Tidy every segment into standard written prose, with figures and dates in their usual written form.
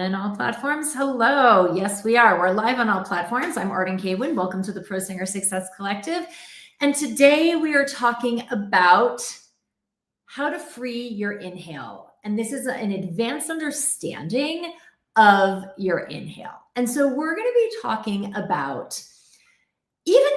on all platforms? Hello. Yes, we are. We're live on all platforms. I'm Arden Kawin. Welcome to the Pro Singer Success Collective. And today we are talking about how to free your inhale. And this is an advanced understanding of your inhale. And so we're going to be talking about even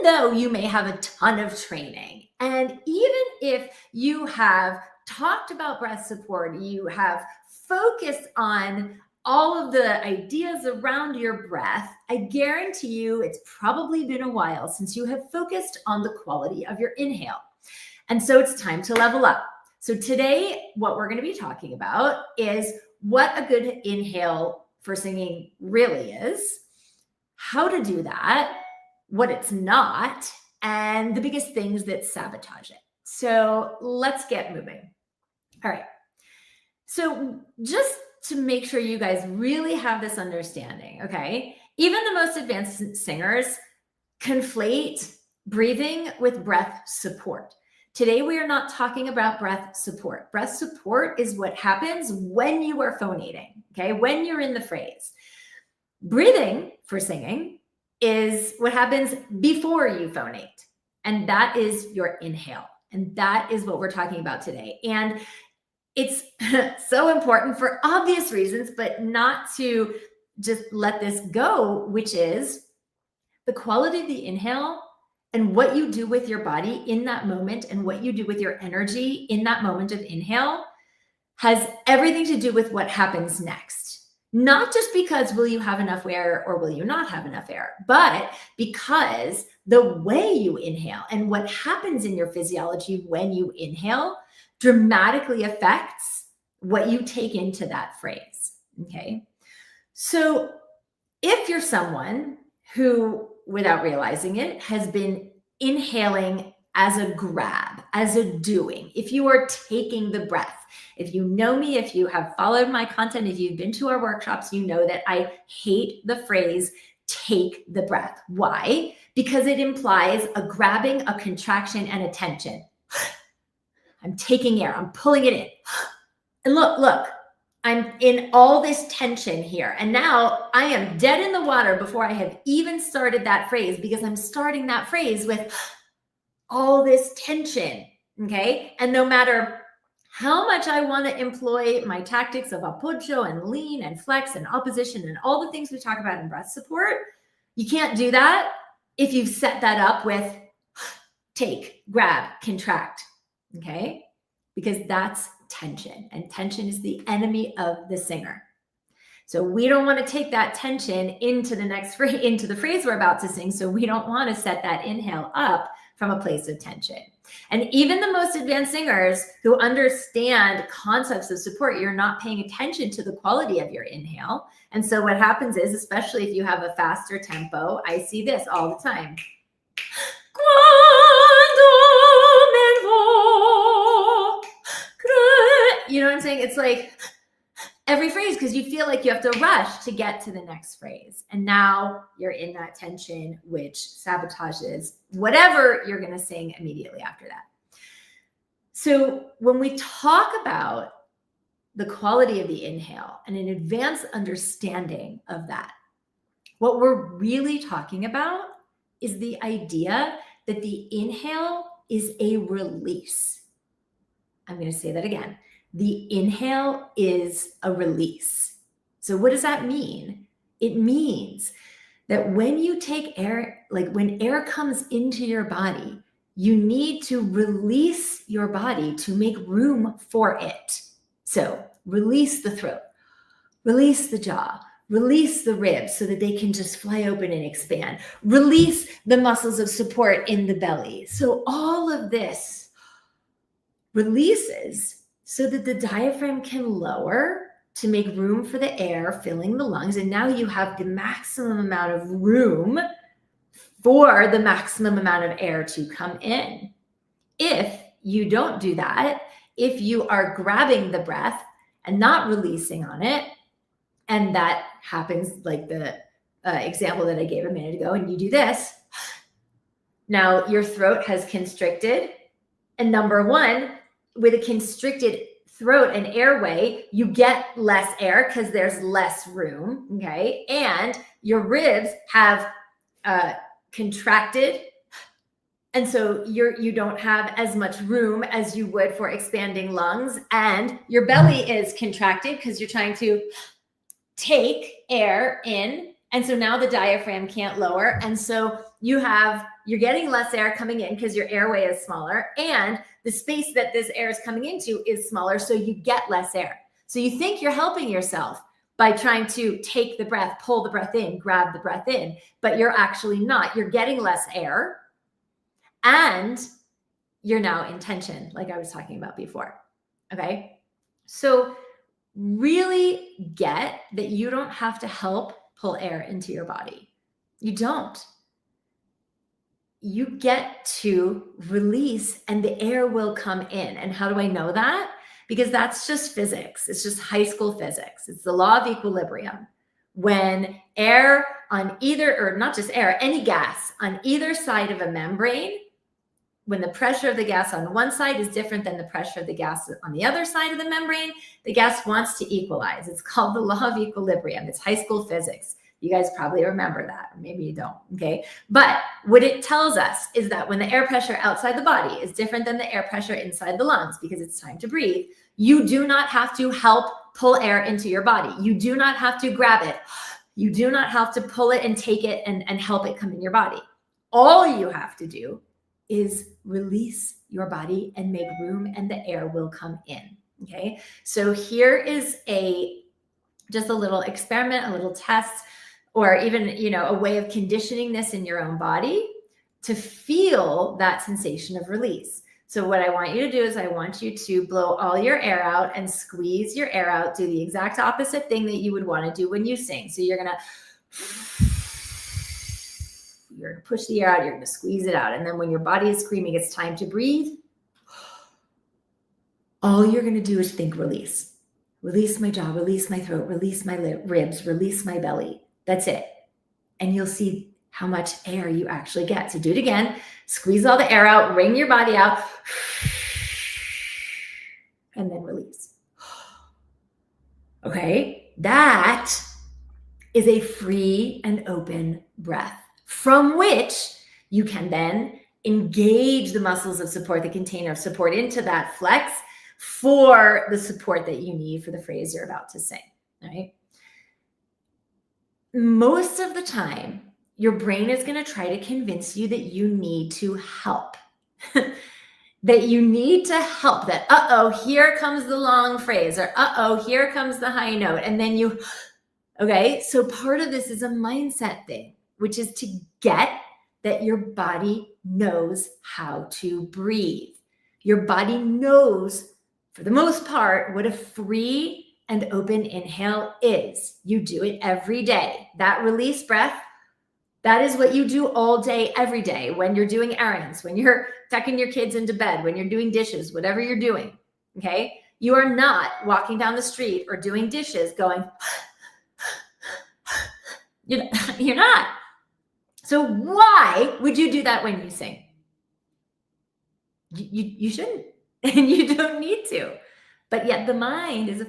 though you may have a ton of training, and even if you have talked about breath support, you have focused on all of the ideas around your breath, I guarantee you it's probably been a while since you have focused on the quality of your inhale. And so it's time to level up. So today, what we're going to be talking about is what a good inhale for singing really is, how to do that, what it's not, and the biggest things that sabotage it. So let's get moving. All right. So just to make sure you guys really have this understanding, okay? Even the most advanced singers conflate breathing with breath support. Today, we are not talking about breath support. Breath support is what happens when you are phonating, okay? When you're in the phrase. Breathing for singing is what happens before you phonate. And that is your inhale. And that is what we're talking about today. And it's so important for obvious reasons, but not to just let this go, which is the quality of the inhale and what you do with your body in that moment and what you do with your energy in that moment of inhale has everything to do with what happens next. Not just because will you have enough air or will you not have enough air, but because the way you inhale and what happens in your physiology when you inhale dramatically affects what you take into that phrase, okay? So if you're someone who, without realizing it, has been inhaling as a grab, as a doing, if you are taking the breath, if you know me, if you have followed my content, if you've been to our workshops, you know that I hate the phrase, take the breath. Why? Because it implies a grabbing, a contraction, and a tension. I'm taking air, I'm pulling it in. And look, I'm in all this tension here. And now I am dead in the water before I have even started that phrase because I'm starting that phrase with all this tension, okay? And no matter how much I want to employ my tactics of appoggio and lean and flex and opposition and all the things we talk about in breath support, you can't do that if you've set that up with take, grab, contract, okay? Because that's tension, and tension is the enemy of the singer. So we don't want to take that tension into the next phrase, into the phrase we're about to sing. So we don't want to set that inhale up from a place of tension. And even the most advanced singers who understand concepts of support, you're not paying attention to the quality of your inhale. And so what happens is, especially if you have a faster tempo, I see this all the time. You know what I'm saying? It's like every phrase, because you feel like you have to rush to get to the next phrase. And now you're in that tension, which sabotages whatever you're going to sing immediately after that. So when we talk about the quality of the inhale and an advanced understanding of that, what we're really talking about is the idea that the inhale is a release. I'm going to say that again. The inhale is a release. So what does that mean? It means that when you take air, like when air comes into your body, you need to release your body to make room for it. So release the throat, release the jaw, release the ribs so that they can just fly open and expand. Release the muscles of support in the belly. So all of this releases so that the diaphragm can lower to make room for the air filling the lungs. And now you have the maximum amount of room for the maximum amount of air to come in. If you don't do that, if you are grabbing the breath and not releasing on it, and that happens like the example that I gave a minute ago, and you do this, now your throat has constricted. And number one, with a constricted throat and airway, you get less air because there's less room, okay? And your ribs have contracted, and so you don't have as much room as you would for expanding lungs, and your belly is contracted because you're trying to take air in, and so now the diaphragm can't lower, and so you're getting less air coming in because your airway is smaller, and the space that this air is coming into is smaller, so you get less air. So you think you're helping yourself by trying to take the breath, pull the breath in, grab the breath in, but you're actually not. You're getting less air, and you're now in tension, like I was talking about before, okay? So really get that you don't have to help pull air into your body. You don't. You get to release and the air will come in. And how do I know that? Because that's just physics. It's just high school physics. It's the law of equilibrium. When air on either, or not just air, any gas on either side of a membrane, when the pressure of the gas on one side is different than the pressure of the gas on the other side of the membrane, the gas wants to equalize. It's called the law of equilibrium. It's high school physics. You guys probably remember that, or maybe you don't, okay? But what it tells us is that when the air pressure outside the body is different than the air pressure inside the lungs, because it's time to breathe, you do not have to help pull air into your body. You do not have to grab it. You do not have to pull it and take it and help it come in your body. All you have to do is release your body and make room, and the air will come in, okay? So here is just a little experiment, a little test, or even, a way of conditioning this in your own body to feel that sensation of release. So what I want you to do is I want you to blow all your air out and squeeze your air out. Do the exact opposite thing that you would want to do when you sing. So you're going to push the air out, you're going to squeeze it out. And then when your body is screaming, it's time to breathe, all you're going to do is think release. Release my jaw, release my throat, release my ribs, release my belly. That's it. And you'll see how much air you actually get. So do it again. Squeeze all the air out, wring your body out, and then release. Okay, that is a free and open breath, from which you can then engage the muscles of support, the container of support, into that flex for the support that you need for the phrase you're about to sing, right? Most of the time, your brain is going to try to convince you that you need to help, that you need to help, that, here comes the long phrase, or here comes the high note. And then okay, so part of this is a mindset thing, which is to get that your body knows how to breathe. Your body knows, for the most part, what a free and open inhale is. You do it every day. That release breath, that is what you do all day, every day, when you're doing errands, when you're tucking your kids into bed, when you're doing dishes, whatever you're doing, okay? You are not walking down the street or doing dishes going, you're not. So why would you do that when you sing? You shouldn't, and you don't need to. But yet the mind is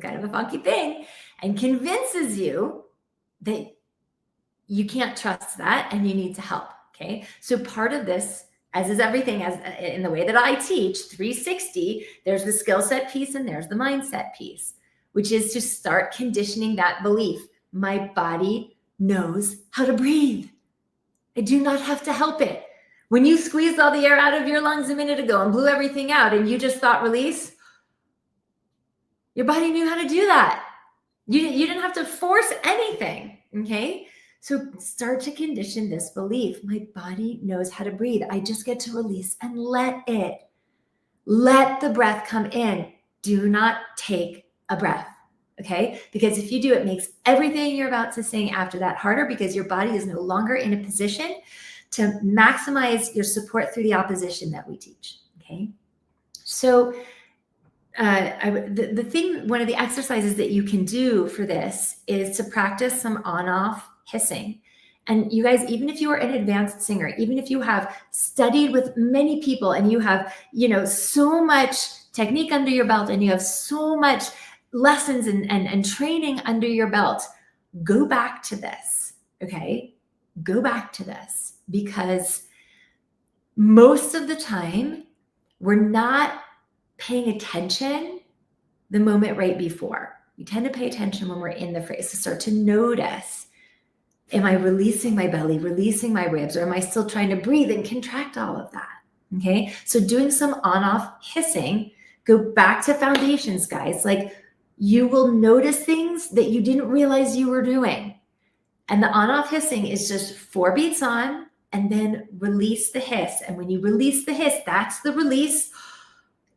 kind of a funky thing and convinces you that you can't trust that and you need to help, okay? So part of this, as is everything, as in the way that I teach, 360, there's the skill set piece and there's the mindset piece, which is to start conditioning that belief. My body knows how to breathe. I do not have to help it. When you squeezed all the air out of your lungs a minute ago and blew everything out and you just thought release, your body knew how to do that. You didn't have to force anything, okay? So start to condition this belief. My body knows how to breathe. I just get to release and let it. Let the breath come in. Do not take a breath, okay? Because if you do, it makes everything you're about to sing after that harder, because your body is no longer in a position to maximize your support through the opposition that we teach, okay? So one of the exercises that you can do for this is to practice some on-off hissing. And you guys, even if you are an advanced singer, even if you have studied with many people and you have, so much technique under your belt and you have so much lessons and training under your belt, go back to this, okay? Go back to this, because most of the time we're not paying attention the moment right before. We tend to pay attention when we're in the phrase, to start to notice, am I releasing my belly, releasing my ribs, or am I still trying to breathe and contract all of that? Okay, so doing some on-off hissing, go back to foundations, guys. Like, you will notice things that you didn't realize you were doing. And the on-off hissing is just 4 beats on and then release the hiss. And when you release the hiss, that's the release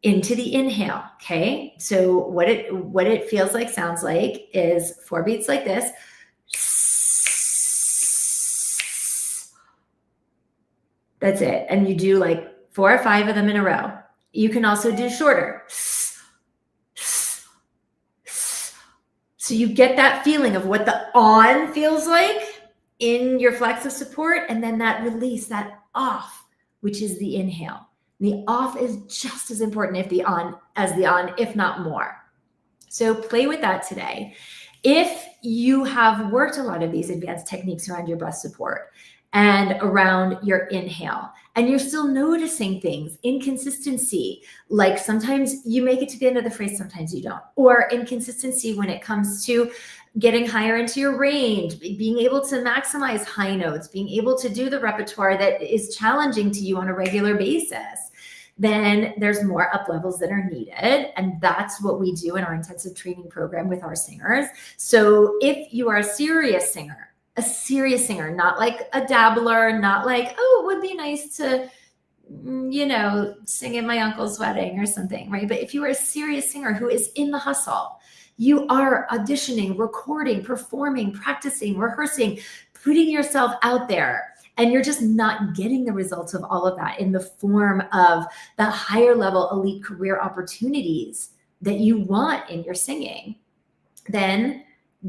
into the inhale. Okay, so what it feels like, sounds like, is 4 beats like this. That's it. And you do like 4 or 5 of them in a row. You can also do shorter. So you get that feeling of what the on feels like in your flex of support, and then that release, that off, which is the inhale. The off is just as important as the on, if not more. So play with that today. If you have worked a lot of these advanced techniques around your breath support and around your inhale, and you're still noticing things, inconsistency, like sometimes you make it to the end of the phrase, sometimes you don't, or inconsistency when it comes to getting higher into your range, being able to maximize high notes, being able to do the repertoire that is challenging to you on a regular basis, then there's more up levels that are needed. And that's what we do in our intensive training program with our singers. So if you are a serious singer, not like a dabbler, not like, oh, it would be nice to, sing at my uncle's wedding or something, right? But if you are a serious singer who is in the hustle, you are auditioning, recording, performing, practicing, rehearsing, putting yourself out there, and you're just not getting the results of all of that in the form of the higher level elite career opportunities that you want in your singing, then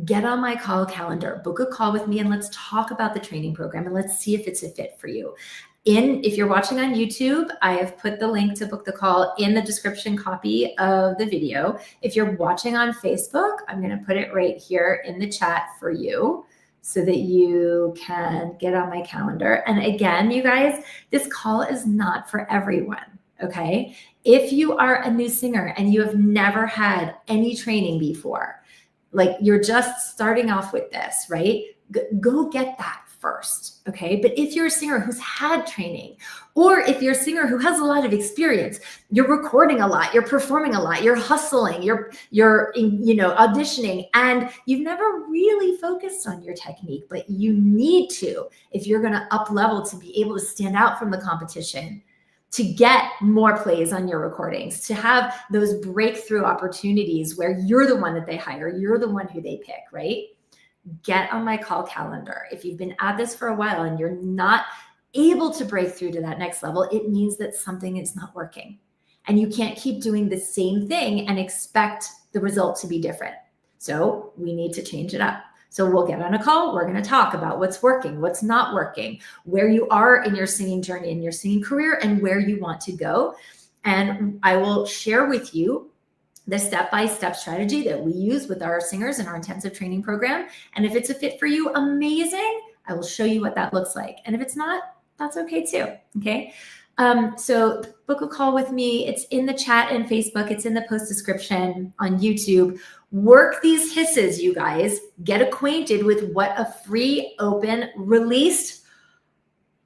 get on my call calendar, book a call with me, and let's talk about the training program and let's see if it's a fit for you. If you're watching on YouTube, I have put the link to book the call in the description copy of the video. If you're watching on Facebook, I'm going to put it right here in the chat for you so that you can get on my calendar. And again, you guys, this call is not for everyone, okay? If you are a new singer and you have never had any training before, like you're just starting off with this, right? Go get that first, okay? But if you're a singer who's had training, or if you're a singer who has a lot of experience, you're recording a lot, you're performing a lot, you're hustling, you're auditioning, and you've never really focused on your technique, but you need to if you're going to up level to be able to stand out from the competition, to get more plays on your recordings, to have those breakthrough opportunities where you're the one that they hire, you're the one who they pick, right? Get on my call calendar. If you've been at this for a while and you're not able to break through to that next level, it means that something is not working. And you can't keep doing the same thing and expect the result to be different. So we need to change it up. So we'll get on a call. We're going to talk about what's working, what's not working, where you are in your singing journey, in your singing career, and where you want to go. And I will share with you the step-by-step strategy that we use with our singers in our intensive training program. And if it's a fit for you, amazing. I will show you what that looks like. And if it's not, that's okay too. Okay. So book a call with me. It's in the chat and Facebook. It's in the post description on YouTube. Work these hisses, you guys. Get acquainted with what a free, open, released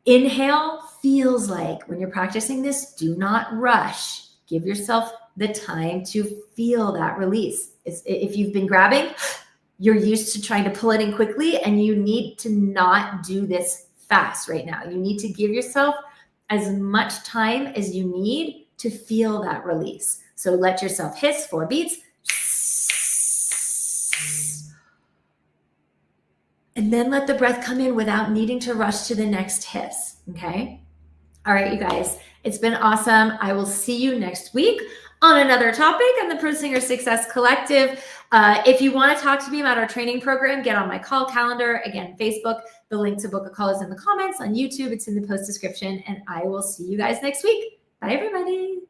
inhale feels like. When you're practicing this, do not rush. Give yourself the time to feel that release. If you've been grabbing, you're used to trying to pull it in quickly, and you need to not do this fast right now. You need to give yourself as much time as you need to feel that release. So let yourself hiss 4 beats. And then let the breath come in without needing to rush to the next hiss, okay? All right, you guys, it's been awesome. I will see you next week on another topic on the Pro Singer Success Collective. If you want to talk to me about our training program, get on my call calendar. Again, Facebook, the link to book a call is in the comments. On YouTube, it's in the post description. And I will see you guys next week. Bye, everybody.